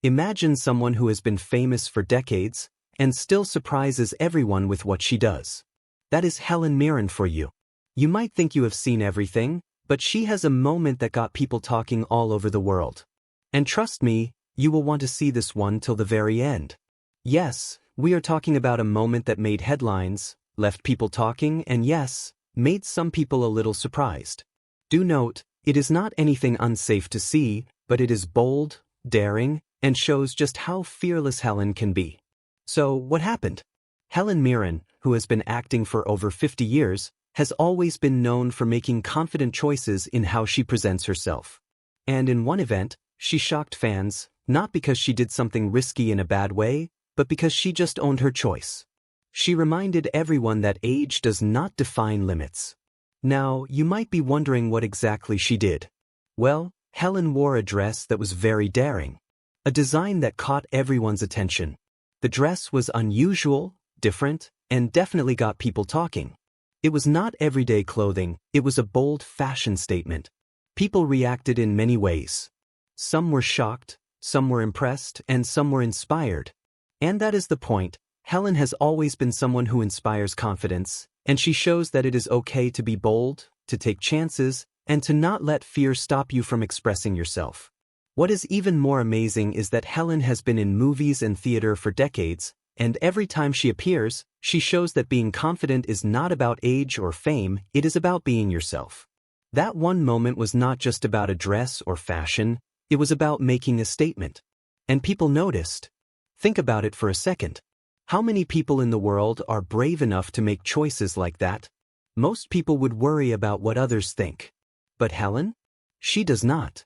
Imagine someone who has been famous for decades and still surprises everyone with what she does. That is Helen Mirren for you. You might think you have seen everything, but she has a moment that got people talking all over the world. And trust me, you will want to see this one till the very end. Yes, we are talking about a moment that made headlines, left people talking, and yes, made some people a little surprised. Do note, it is not anything unsafe to see, but it is bold, daring, and shows just how fearless Helen can be. So, what happened? Helen Mirren, who has been acting for over 50 years, has always been known for making confident choices in how she presents herself. And in one event, she shocked fans, not because she did something risky in a bad way, but because she just owned her choice. She reminded everyone that age does not define limits. Now, you might be wondering what exactly she did. Well, Helen wore a dress that was very daring. A design that caught everyone's attention. The dress was unusual, different, and definitely got people talking. It was not everyday clothing, it was a bold fashion statement. People reacted in many ways. Some were shocked, some were impressed, and some were inspired. And that is the point. Helen has always been someone who inspires confidence, and she shows that it is okay to be bold, to take chances, and to not let fear stop you from expressing yourself. What is even more amazing is that Helen has been in movies and theater for decades, and every time she appears, she shows that being confident is not about age or fame, it is about being yourself. That one moment was not just about a dress or fashion, it was about making a statement. And people noticed. Think about it for a second. How many people in the world are brave enough to make choices like that? Most people would worry about what others think. But Helen? She does not.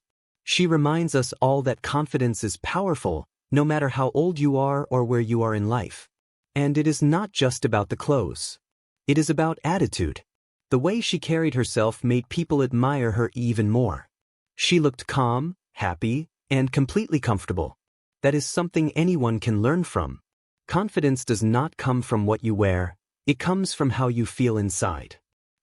She reminds us all that confidence is powerful, no matter how old you are or where you are in life. And it is not just about the clothes. It is about attitude. The way she carried herself made people admire her even more. She looked calm, happy, and completely comfortable. That is something anyone can learn from. Confidence does not come from what you wear, it comes from how you feel inside.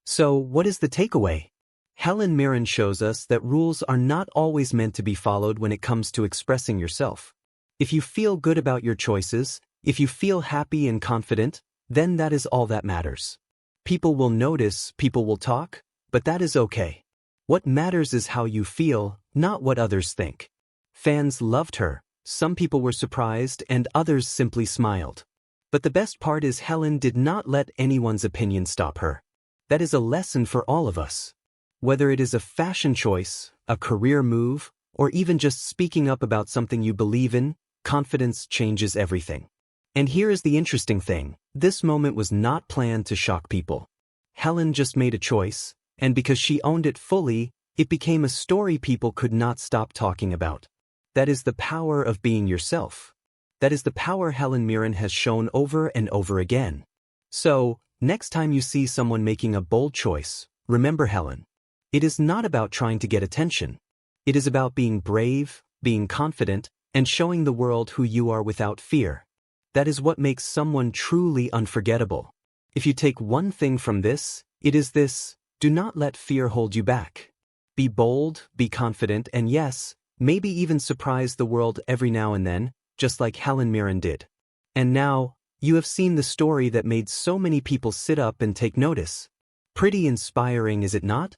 So, what is the takeaway? Helen Mirren shows us that rules are not always meant to be followed when it comes to expressing yourself. If you feel good about your choices, if you feel happy and confident, then that is all that matters. People will notice, people will talk, but that is okay. What matters is how you feel, not what others think. Fans loved her, some people were surprised, and others simply smiled. But the best part is Helen did not let anyone's opinion stop her. That is a lesson for all of us. Whether it is a fashion choice, a career move, or even just speaking up about something you believe in, confidence changes everything. And here is the interesting thing, this moment was not planned to shock people. Helen just made a choice, and because she owned it fully, it became a story people could not stop talking about. That is the power of being yourself. That is the power Helen Mirren has shown over and over again. So, next time you see someone making a bold choice, remember Helen. It is not about trying to get attention. It is about being brave, being confident, and showing the world who you are without fear. That is what makes someone truly unforgettable. If you take one thing from this, it is this: do not let fear hold you back. Be bold, be confident, and yes, maybe even surprise the world every now and then, just like Helen Mirren did. And now, you have seen the story that made so many people sit up and take notice. Pretty inspiring, is it not?